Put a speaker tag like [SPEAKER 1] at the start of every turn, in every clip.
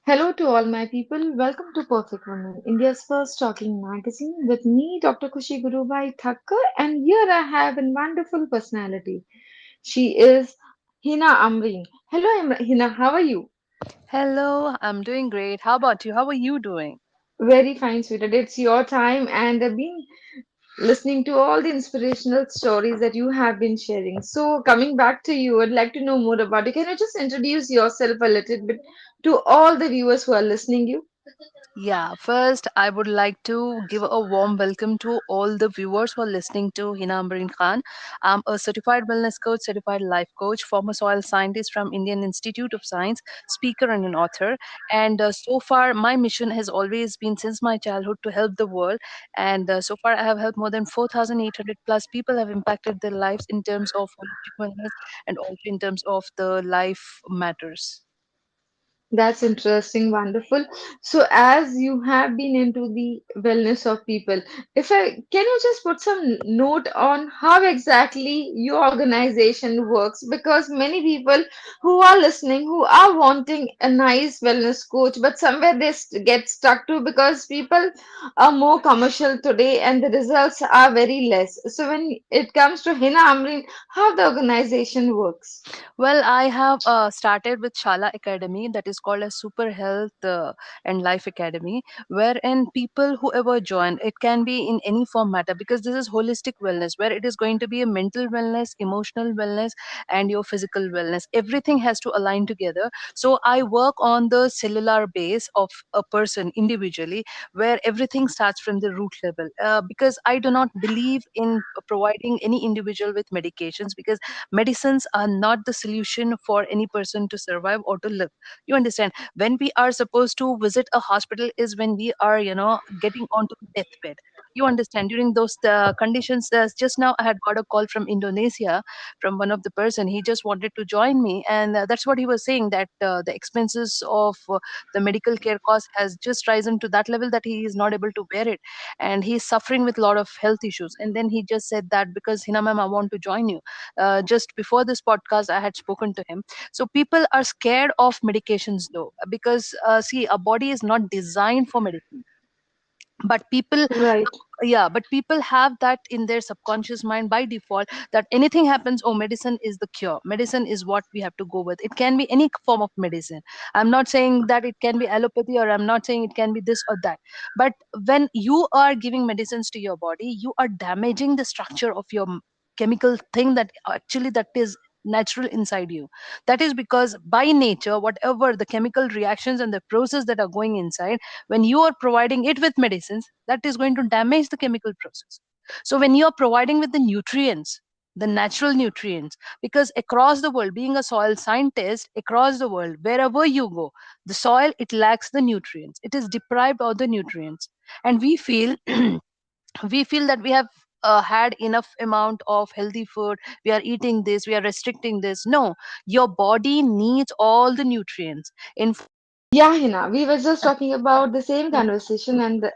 [SPEAKER 1] Hello to all my people. Welcome to Perfect Woman, India's first talking magazine with me, Dr. Kushi Gurubai Thakkar, and here I have a wonderful personality. She is Hina Amreen. Hello, Hina. How are you?
[SPEAKER 2] Hello, I'm doing great. How about you? How are you doing?
[SPEAKER 1] Very fine, sweetheart. It's your time, and I've been listening to all the inspirational stories that you have been sharing. So, coming back to you, I'd like to know more about you. Can you just introduce yourself a little bit to all the viewers who are listening you?
[SPEAKER 2] Yeah, first, I would like to give a warm welcome to all the viewers who are listening to Hina Ambareen Khan. I'm a certified wellness coach, certified life coach, former soil scientist from Indian Institute of Science, speaker and an author. And so far, my mission has always been since my childhood to help the world. And so far, I have helped more than 4,800 plus people have impacted their lives in terms of holistic wellness and also in terms of the life matters.
[SPEAKER 1] That's interesting, wonderful. So, as you have been into the wellness of people, if I can you just put some note on how exactly your organization works? Because many people who are listening, who are wanting a nice wellness coach, but somewhere they get stuck to because people are more commercial today and the results are very less. So, when it comes to Hina Amrin, how the organization works?
[SPEAKER 2] Well, I have started with Shala Academy, that is called a Super Health and Life Academy, wherein people whoever join, it can be in any form matter because this is holistic wellness, where it is going to be a mental wellness, emotional wellness, and your physical wellness. Everything has to align together. So I work on the cellular base of a person individually, where everything starts from the root level. Because I do not believe in providing any individual with medications because medicines are not the solution for any person to survive or to live. You understand, when we are supposed to visit a hospital is when we are getting onto the deathbed. You understand, during those conditions, just now I had got a call from Indonesia from one of the person. He just wanted to join me, and that's what he was saying, that the expenses of the medical care cost has just risen to that level that he is not able to bear it, and he's suffering with a lot of health issues. And then he just said that, because Hina ma'am, I want to join you. Just before this podcast, I had spoken to him. So people are scared of medications though, because see, a body is not designed for medicine, but people,
[SPEAKER 1] Right.
[SPEAKER 2] yeah, but people have that in their subconscious mind by default, that anything happens, oh, medicine is the cure, medicine is what we have to go with. It can be any form of medicine. I'm not saying that it can be allopathy, or I'm not saying it can be this or that, but when you are giving medicines to your body, you are damaging the structure of your chemical thing that actually that is natural inside you. That is because by nature, whatever the chemical reactions and the process that are going inside, when you are providing it with medicines, that is going to damage the chemical process. So when you are providing with the nutrients, the natural nutrients, because across the world, being a soil scientist, across the world, wherever you go, the soil, it lacks the nutrients, it is deprived of the nutrients. And we feel we feel that we have had enough amount of healthy food, we are eating this, we are restricting this. No, your body needs all the nutrients in.
[SPEAKER 1] Yeah, Hina, we were just talking about the same conversation, and the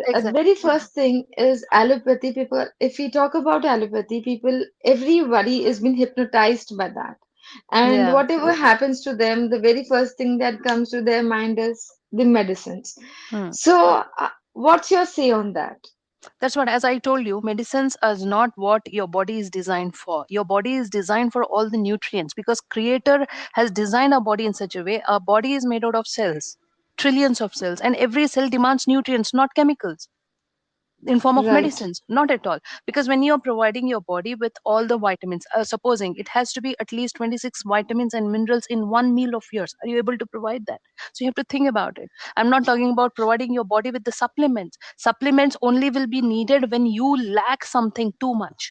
[SPEAKER 2] Exactly.
[SPEAKER 1] very first thing is allopathy. People, if we talk about allopathy, people, everybody is been hypnotized by that, and
[SPEAKER 2] Yeah.
[SPEAKER 1] whatever happens to them, the very first thing that comes to their mind is the medicines.
[SPEAKER 2] Hmm.
[SPEAKER 1] So, what's your say on that?
[SPEAKER 2] That's what, as I told you, medicines is not what your body is designed for. Your body is designed for all the nutrients, because Creator has designed our body in such a way. Our body is made out of cells, trillions of cells, and every cell demands nutrients, not chemicals in form of
[SPEAKER 1] Right.
[SPEAKER 2] medicines, not at all. Because when you're providing your body with all the vitamins, supposing it has to be at least 26 vitamins and minerals in one meal of yours, are you able to provide that? So you have to think about it. I'm not talking about providing your body with the supplements. Supplements only will be needed when you lack something too much,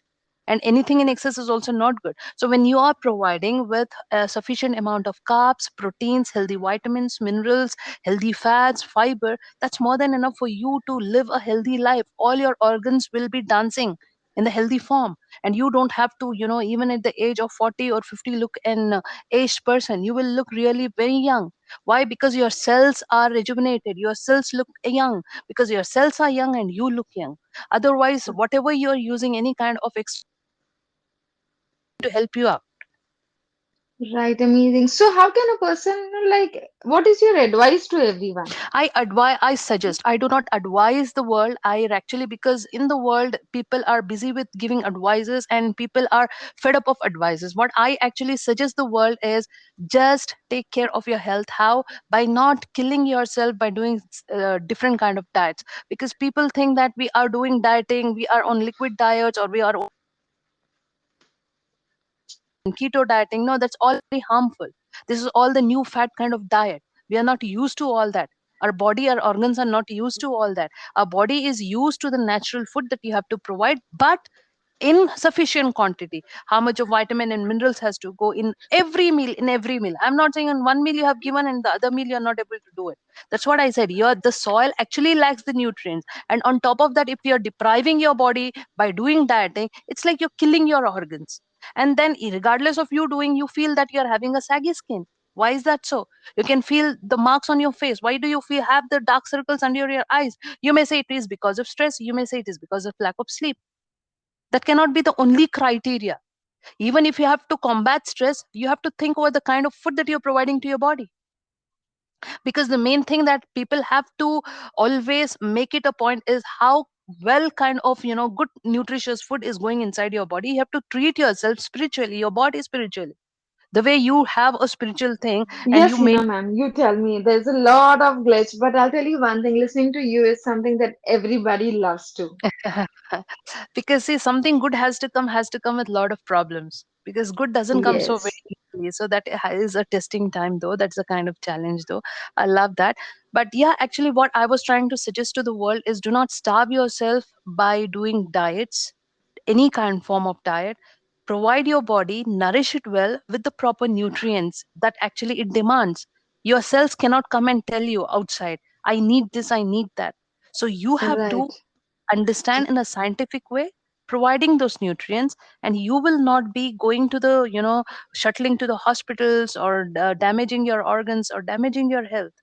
[SPEAKER 2] and anything in excess is also not good. So when you are providing with a sufficient amount of carbs, proteins, healthy vitamins, minerals, healthy fats, fiber, that's more than enough for you to live a healthy life. All your organs will be dancing in the healthy form, and you don't have to, even at the age of 40 or 50, look an aged person. You will look really very young. Why? Because your cells are rejuvenated, your cells look young, because your cells are young and you look young. Otherwise, whatever you're using, any kind of to help you out.
[SPEAKER 1] Right, amazing. So how can a person like what is your advice to everyone?
[SPEAKER 2] I suggest, I do not advise the world. I actually, because in the world people are busy with giving advices and people are fed up of advices. What I actually suggest the world is just take care of your health. How? By not killing yourself by doing different kind of diets. Because people think that we are doing dieting, we are on liquid diets, or we are keto dieting. No, that's all very harmful. This is all the new fat kind of diet. We are not used to all that. Our body, our organs are not used to all that. Our body is used to the natural food that you have to provide, but in sufficient quantity. How much of vitamin and minerals has to go in every meal, in every meal. I'm not saying in one meal you have given and the other meal you're not able to do it. That's what I said. The soil actually lacks the nutrients, and on top of that, if you're depriving your body by doing dieting, it's like you're killing your organs. And then regardless of you doing, you feel that you're having a saggy skin. Why is that so? You can feel the marks on your face. Why do you feel have the dark circles under your eyes? You may say it is because of stress, you may say it is because of lack of sleep. That cannot be the only criteria. Even if you have to combat stress, you have to think over the kind of food that you're providing to your body. Because the main thing that people have to always make it a point is how well kind of good nutritious food is going inside your body. You have to treat yourself spiritually, your body spiritually, the way you have a spiritual thing. And you
[SPEAKER 1] Yes,
[SPEAKER 2] may
[SPEAKER 1] Hina ma'am, you tell me. There's a lot of glitch, but I'll tell you one thing, listening to you is something that everybody loves to.
[SPEAKER 2] because see, something good has to come with a lot of problems, because good doesn't come so
[SPEAKER 1] Yes.
[SPEAKER 2] very easily. So that is a testing time, though. That's a kind of challenge, though. I love that. But yeah, actually what I was trying to suggest to the world is, do not starve yourself by doing diets, any kind form of diet. Provide your body, nourish it well with the proper nutrients that actually it demands. Your cells cannot come and tell you outside, I need this, I need that. So you have to
[SPEAKER 1] Right.
[SPEAKER 2] understand in a scientific way, providing those nutrients, and you will not be going to the shuttling to the hospitals, or damaging your organs or damaging your health.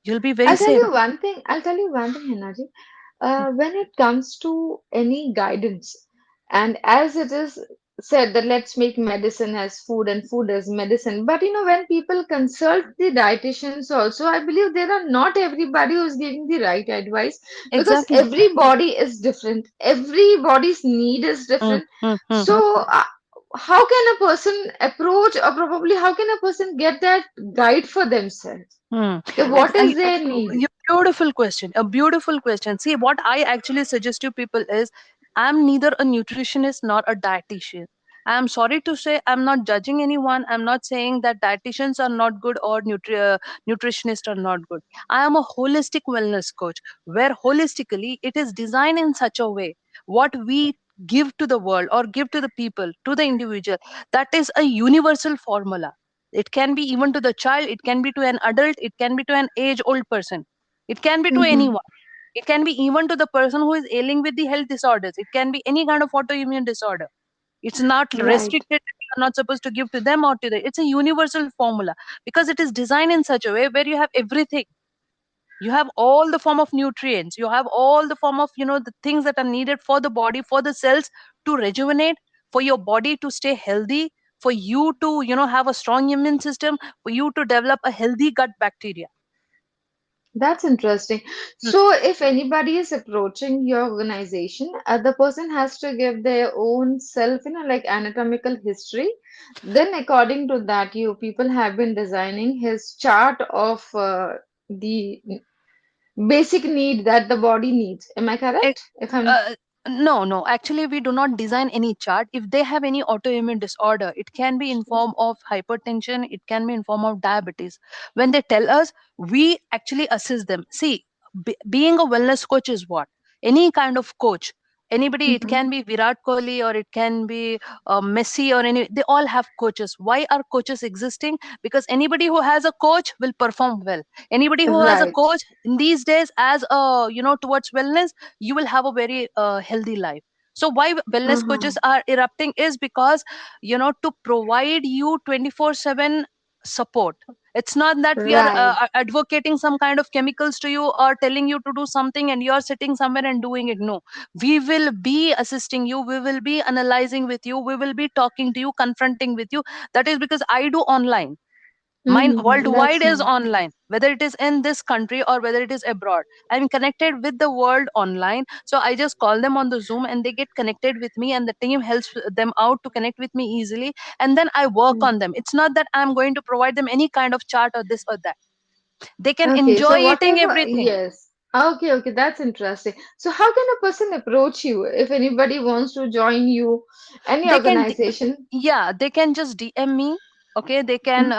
[SPEAKER 2] You'll be very
[SPEAKER 1] I'll tell
[SPEAKER 2] safe.
[SPEAKER 1] you one thing. I'll tell you one thing, Hinaji. When it comes to any guidance, and as it is said that let's make medicine as food and food as medicine, but when people consult the dietitians also, I believe there are not everybody who's giving the right advice because
[SPEAKER 2] Exactly.
[SPEAKER 1] every body is different, everybody's need is
[SPEAKER 2] Mm,
[SPEAKER 1] different.
[SPEAKER 2] mm, mm,
[SPEAKER 1] So, how can a person approach, or probably how can a person get that guide for themselves?
[SPEAKER 2] mm.
[SPEAKER 1] Okay, what is their need?
[SPEAKER 2] Beautiful question. A beautiful question. See, what I actually suggest to people is, I'm neither a nutritionist nor a dietitian. I'm sorry to say, I'm not judging anyone. I'm not saying that dietitians are not good or nutritionists are not good. I am a holistic wellness coach, where holistically it is designed in such a way, what we give to the world or give to the people, to the individual, that is a universal formula. It can be even to the child, it can be to an adult, it can be to an age old person, it can be to
[SPEAKER 1] Mm-hmm.
[SPEAKER 2] anyone. It can be even to the person who is ailing with the health disorders. It can be any kind of autoimmune disorder. It's not
[SPEAKER 1] Right.
[SPEAKER 2] restricted. You're not supposed to give to them or to them. It's a universal formula, because it is designed in such a way where you have everything. You have all the form of nutrients, you have all the form of the things that are needed for the body, for the cells to rejuvenate, for your body to stay healthy, for you to have a strong immune system, for you to develop a healthy gut bacteria.
[SPEAKER 1] That's interesting.
[SPEAKER 2] Hmm.
[SPEAKER 1] So, if anybody is approaching your organization, the person has to give their own self, like anatomical history. Then, according to that, you people have been designing his chart of the basic need that the body needs. Am I
[SPEAKER 2] It,
[SPEAKER 1] correct? If I'm
[SPEAKER 2] uh, no, no. Actually, we do not design any chart. If they have any autoimmune disorder, it can be in form of hypertension. It can be in form of diabetes. When they tell us, we actually assist them. See, being a wellness coach is what? Any kind of coach. Anybody, it
[SPEAKER 1] Mhm.
[SPEAKER 2] can be Virat Kohli, or it can be Messi, or any. They all have coaches. Why are coaches existing? Because anybody who has a coach will perform well. Anybody who has a
[SPEAKER 1] Right.
[SPEAKER 2] coach in these days, as a towards wellness, you will have a very healthy life. So why wellness
[SPEAKER 1] Uh-huh.
[SPEAKER 2] coaches are erupting is because to provide you 24/7 support. It's not that we are
[SPEAKER 1] Right.
[SPEAKER 2] advocating some kind of chemicals to you or telling you to do something and you are sitting somewhere and doing it. No, we will be assisting you, we will be analyzing with you, we will be talking to you, confronting with you. That is because I do online. Mine
[SPEAKER 1] Mm-hmm.
[SPEAKER 2] worldwide
[SPEAKER 1] That's
[SPEAKER 2] is
[SPEAKER 1] nice.
[SPEAKER 2] online, whether it is in this country or whether it is abroad. I'm connected with the world online, so I just call them on the Zoom and they get connected with me, and the team helps them out to connect with me easily, and then I work on them. It's not that I'm going to provide them any kind of chart or this or that. They can
[SPEAKER 1] Okay,
[SPEAKER 2] enjoy
[SPEAKER 1] so
[SPEAKER 2] eating
[SPEAKER 1] whatever,
[SPEAKER 2] everything.
[SPEAKER 1] yes. Okay, okay, that's interesting. So how can a person approach you if anybody wants to join you, any
[SPEAKER 2] They can
[SPEAKER 1] organization?
[SPEAKER 2] yeah, they can just DM me. Okay, they can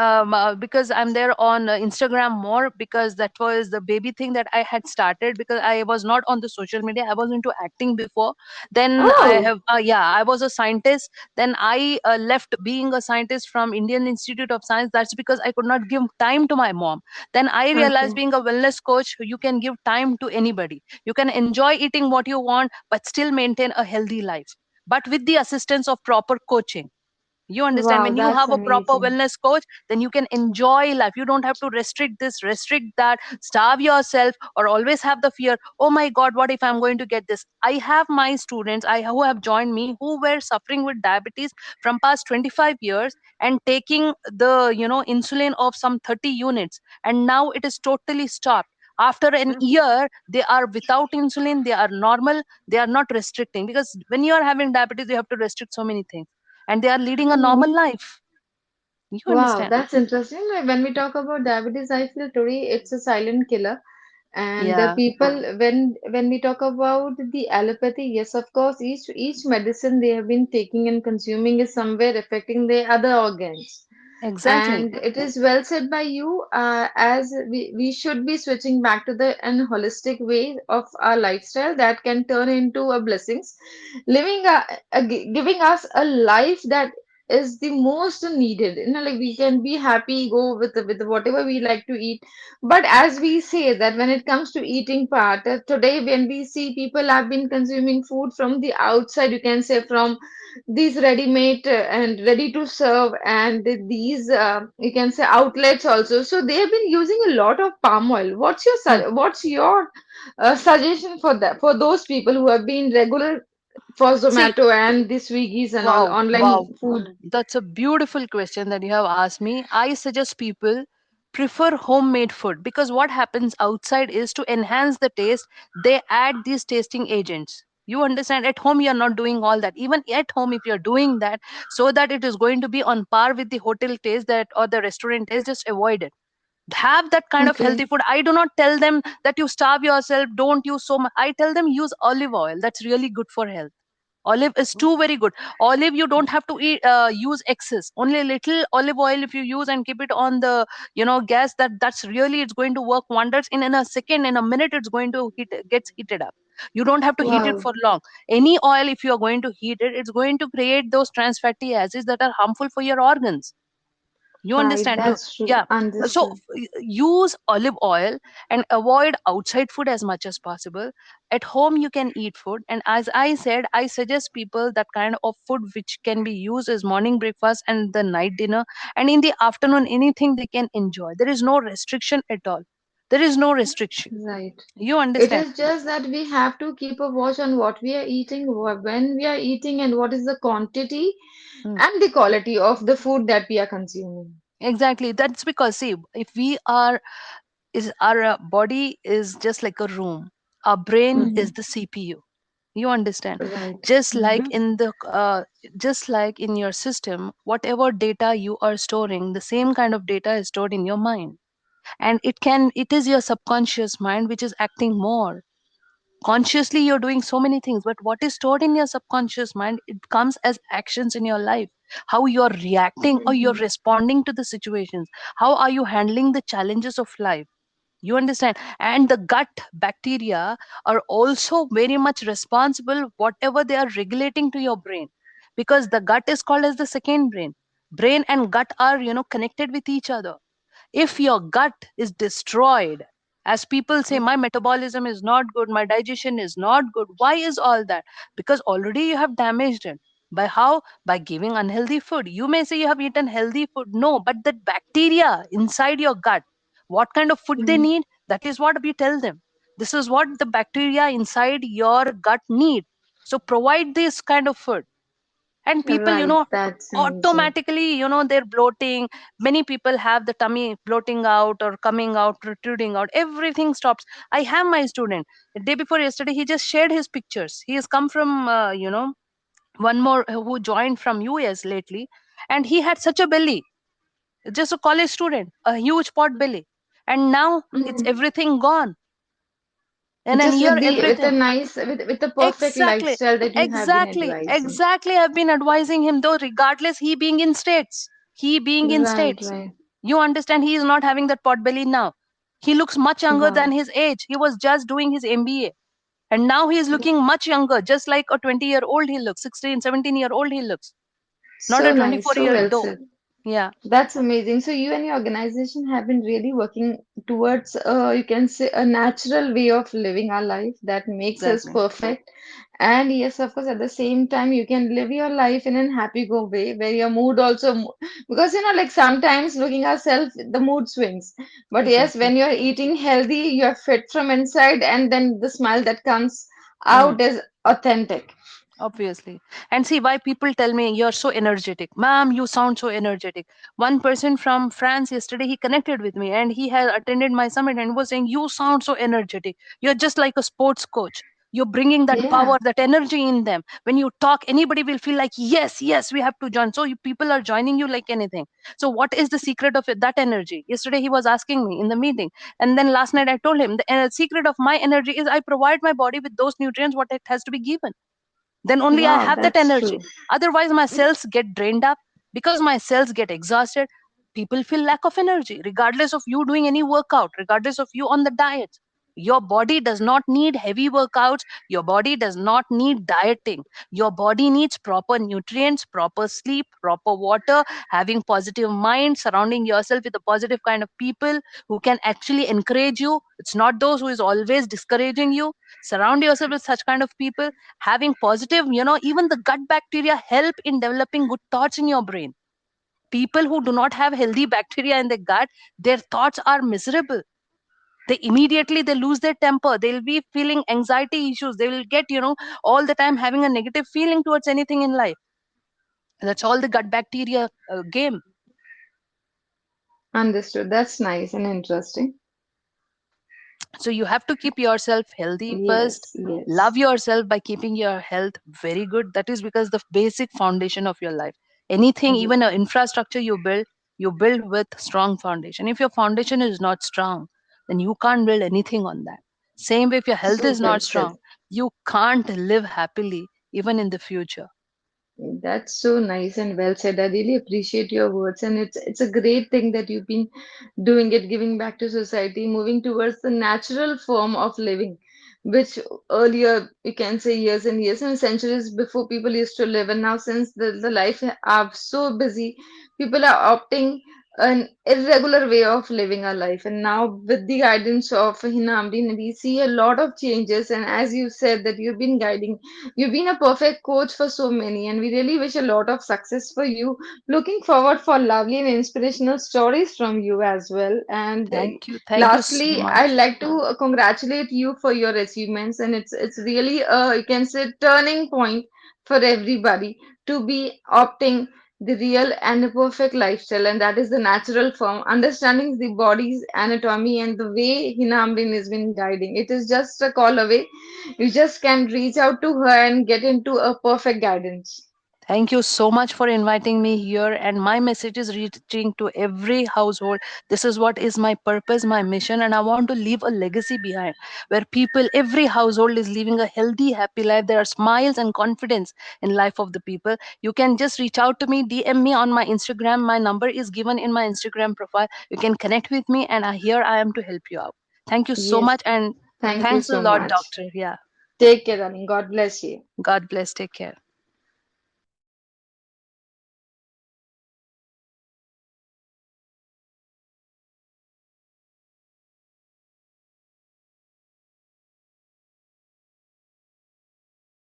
[SPEAKER 2] because I'm there on Instagram more, because that was the baby thing that I had started, because I was not on the social media, I was into acting before. Then I
[SPEAKER 1] Oh,
[SPEAKER 2] have yeah, I was a scientist. Then I left being a scientist from Indian Institute of Science. That's because I could not give time to my mom. Then I realized
[SPEAKER 1] okay.
[SPEAKER 2] being a wellness coach, you can give time to anybody. You can enjoy eating what you want but still maintain a healthy life, but with the assistance of proper coaching. You understand,
[SPEAKER 1] Wow,
[SPEAKER 2] when you
[SPEAKER 1] that's
[SPEAKER 2] have a proper
[SPEAKER 1] amazing.
[SPEAKER 2] wellness coach, then you can enjoy life. You don't have to restrict this, restrict that, starve yourself, or always have the fear, oh my god, what if I'm going to get this. I have my students who have joined me who were suffering with diabetes from past 25 years and taking the insulin of some 30 units, and now it is totally stopped. After an year they are without insulin, they are normal, they are not restricting, because when you are having diabetes you have to restrict so many things, and they are leading a
[SPEAKER 1] Hmm.
[SPEAKER 2] normal life. You
[SPEAKER 1] Wow,
[SPEAKER 2] understand?
[SPEAKER 1] that's interesting. Like, when we talk about diabetes, I feel today it's a silent killer. And the
[SPEAKER 2] Yeah,
[SPEAKER 1] people, when we talk about the allopathy, yes, of course, each medicine they have been taking and consuming is somewhere affecting their other organs.
[SPEAKER 2] exactly.
[SPEAKER 1] And it is well said by you, as we should be switching back to the an holistic way of our lifestyle that can turn into a blessings, giving us a life that is the most needed. Like we can be happy, go with whatever we like to eat. But as we say that when it comes to eating part, today when we see people have been consuming food from the outside, you can say from these ready-made and ready to serve, and these you can say outlets also, so they have been using a lot of palm oil.
[SPEAKER 2] Hmm.
[SPEAKER 1] What's your suggestion for that, for those people who have been regular for
[SPEAKER 2] See,
[SPEAKER 1] Zomato and the Swiggies and all
[SPEAKER 2] wow,
[SPEAKER 1] online
[SPEAKER 2] wow.
[SPEAKER 1] food?
[SPEAKER 2] That's a beautiful question that you have asked me. I suggest people prefer homemade food, because what happens outside is to enhance the taste, they add these tasting agents. You understand? At home, you're not doing all that. Even at home, if you're doing that so that it is going to be on par with the hotel taste that or the restaurant taste, just avoid it. Have that kind of
[SPEAKER 1] Okay.
[SPEAKER 2] healthy food. I do not tell them that you starve yourself, don't use so much. I tell them use olive oil. That's really good for health. Olive is too very good. Olive, you don't have to use excess, only a little olive oil if you use and keep it on the gas, that's really, it's going to work wonders. In a second, in a minute, it's going to gets heated up. You don't have to heat it
[SPEAKER 1] Wow.
[SPEAKER 2] for long. Any oil, if you are going to heat it, it's going to create those trans fatty acids that are harmful for your organs. You
[SPEAKER 1] Right,
[SPEAKER 2] understand?
[SPEAKER 1] that's true.
[SPEAKER 2] Yeah. So
[SPEAKER 1] Understood.
[SPEAKER 2] use olive oil and avoid outside food as much as possible. At home you can eat food, and as I said, I suggest people that kind of food which can be used as morning breakfast and the night dinner, and in the afternoon anything they can enjoy. There is no restriction at all. There is no restriction.
[SPEAKER 1] Right.
[SPEAKER 2] You
[SPEAKER 1] It
[SPEAKER 2] understand?
[SPEAKER 1] is just that we have to keep a watch on what we are eating, when we are eating, and what is the quantity
[SPEAKER 2] Hmm.
[SPEAKER 1] and the quality of the food that we are consuming.
[SPEAKER 2] Exactly. That's because, see, if we are is our body is just like a room, our brain
[SPEAKER 1] Hmm.
[SPEAKER 2] is the CPU. You understand?
[SPEAKER 1] Right.
[SPEAKER 2] Just
[SPEAKER 1] Hmm.
[SPEAKER 2] like in the just like in your system, whatever data you are storing, the same kind of data is stored in your mind, and it is your subconscious mind which is acting more. Consciously you're doing so many things, but what is stored in your subconscious mind, it comes as actions in your life. How you're reacting or you're
[SPEAKER 1] Hmm.
[SPEAKER 2] responding to the situations, how are you handling the challenges of life. You understand? And the gut bacteria are also very much responsible whatever they are regulating to your brain, because the gut is called as the second brain. Brain and gut are connected with each other. If your gut is destroyed, as people say, my metabolism is not good, my digestion is not good, why is all that? Because already you have damaged it. By how? By giving unhealthy food. You may say you have eaten healthy food. No, but that bacteria inside your gut, what kind of food they
[SPEAKER 1] Mhm.
[SPEAKER 2] need, that is what we tell them. This is what the bacteria inside your gut need. So provide this kind of food. And people,
[SPEAKER 1] Right, that's amazing.
[SPEAKER 2] automatically, they're bloating. Many people have the tummy bloating out or coming out, protruding out. Everything stops. I have my student, the day before yesterday, he just shared his pictures. He has come from, one more who joined from US lately, and he had such a belly, just a college student, a huge pot belly, and now it's
[SPEAKER 1] Mhm.
[SPEAKER 2] everything gone. In a
[SPEAKER 1] Just
[SPEAKER 2] year,
[SPEAKER 1] with a
[SPEAKER 2] everything.
[SPEAKER 1] nice with the perfect
[SPEAKER 2] Exactly,
[SPEAKER 1] lifestyle that you have been
[SPEAKER 2] exactly,
[SPEAKER 1] advising.
[SPEAKER 2] exactly. I've been advising him, though, regardless, he being in
[SPEAKER 1] Right,
[SPEAKER 2] states.
[SPEAKER 1] right.
[SPEAKER 2] You understand, he is not having that pot belly now. He looks much younger than
[SPEAKER 1] Wow.
[SPEAKER 2] his age. He was just doing his MBA, and now he is looking much younger, just like a 20-year-old he looks, 16, 17-year-old he looks, not
[SPEAKER 1] So
[SPEAKER 2] a
[SPEAKER 1] nice,
[SPEAKER 2] 24
[SPEAKER 1] so
[SPEAKER 2] year
[SPEAKER 1] well
[SPEAKER 2] though.
[SPEAKER 1] said.
[SPEAKER 2] Yeah,
[SPEAKER 1] That's amazing. So you and your organization have been really working towards, you can say, a natural way of living our life that makes us
[SPEAKER 2] exactly.
[SPEAKER 1] perfect. And yes, of course, at the same time, you can live your life in a happy go way where your mood also, because like sometimes looking ourselves, the mood swings. But yes,
[SPEAKER 2] Exactly.
[SPEAKER 1] when you're eating healthy, you're fit from inside, and then the smile that comes
[SPEAKER 2] Mm.
[SPEAKER 1] out is authentic.
[SPEAKER 2] Obviously. And see why people tell me you're so energetic. Ma'am, you sound so energetic. One person from France yesterday, he connected with me and he had attended my summit and was saying, you sound so energetic. You're just like a sports coach. You're bringing that
[SPEAKER 1] Yeah.
[SPEAKER 2] power, that energy in them. When you talk, anybody will feel like, yes, yes, we have to join. So people are joining you like anything. So what is the secret of it, that energy? Yesterday he was asking me in the meeting. And then last night I told him the secret of my energy is I provide my body with those nutrients what it has to be given, then only I
[SPEAKER 1] Wow,
[SPEAKER 2] have that
[SPEAKER 1] that's
[SPEAKER 2] energy.
[SPEAKER 1] true.
[SPEAKER 2] Otherwise, my cells get drained up. Because my cells get exhausted, people feel lack of energy, regardless of you doing any workout, regardless of you on the diet. Your body does not need heavy workouts. Your body does not need dieting. Your body needs proper nutrients, proper sleep, proper water, having positive mind, surrounding yourself with a positive kind of people who can actually encourage you. It's not those who is always discouraging you. Surround yourself with such kind of people, having positive, even the gut bacteria help in developing good thoughts in your brain. People who do not have healthy bacteria in their gut, their thoughts are miserable. They immediately they lose their temper, they'll be feeling anxiety issues, they will get, all the time having a negative feeling towards anything in life. That's all the gut bacteria game.
[SPEAKER 1] Understood. That's nice and interesting.
[SPEAKER 2] So you have to keep yourself healthy first.
[SPEAKER 1] Yes,
[SPEAKER 2] Love
[SPEAKER 1] yes,
[SPEAKER 2] yourself by keeping your health very good. That is because the basic foundation of your life. Anything,
[SPEAKER 1] r-
[SPEAKER 2] even an infrastructure you build with strong foundation. If your foundation is not strong, then you can't build anything on that. Same way, if your health
[SPEAKER 1] so
[SPEAKER 2] is
[SPEAKER 1] well
[SPEAKER 2] not
[SPEAKER 1] said.
[SPEAKER 2] strong, you can't live happily even in the future.
[SPEAKER 1] That's so nice and well said. I really appreciate your words, and it's a great thing that you've been doing it, giving back to society, moving towards the natural form of living, which earlier you can say years and centuries before people used to live, and now since the life are so busy, people are opting an irregular way of living our life. And now with the guidance of Hina Amreen, we see a lot of changes. And as you said that you've been guiding. You've been a perfect coach for so many, and we really wish a lot of success for you. Looking forward for lovely and inspirational stories from you as well. And
[SPEAKER 2] Thank you so
[SPEAKER 1] lastly, I'd
[SPEAKER 2] much.
[SPEAKER 1] like to congratulate you for your achievements, and it's really a, you can say, turning point for everybody to be opting the real and the perfect lifestyle, and that is the natural form, understanding the body's anatomy and the way Hinamrin has been guiding. It is just a call away. You just can reach out to her and get into a perfect guidance.
[SPEAKER 2] Thank you so much for inviting me here. And my message is reaching to every household. This is what is my purpose, my mission, and I want to leave a legacy behind where people, every household is living a healthy, happy life. There are smiles and confidence in life of the people. You can just reach out to me, DM me on my Instagram. My number is given in my Instagram profile. You can connect with me, and here I am to help you out. Thank you so
[SPEAKER 1] Yes,
[SPEAKER 2] much, and
[SPEAKER 1] thank you
[SPEAKER 2] thanks a
[SPEAKER 1] so
[SPEAKER 2] lot,
[SPEAKER 1] much.
[SPEAKER 2] doctor. Yeah.
[SPEAKER 1] Take care, darling. God bless you.
[SPEAKER 2] God bless. Take care.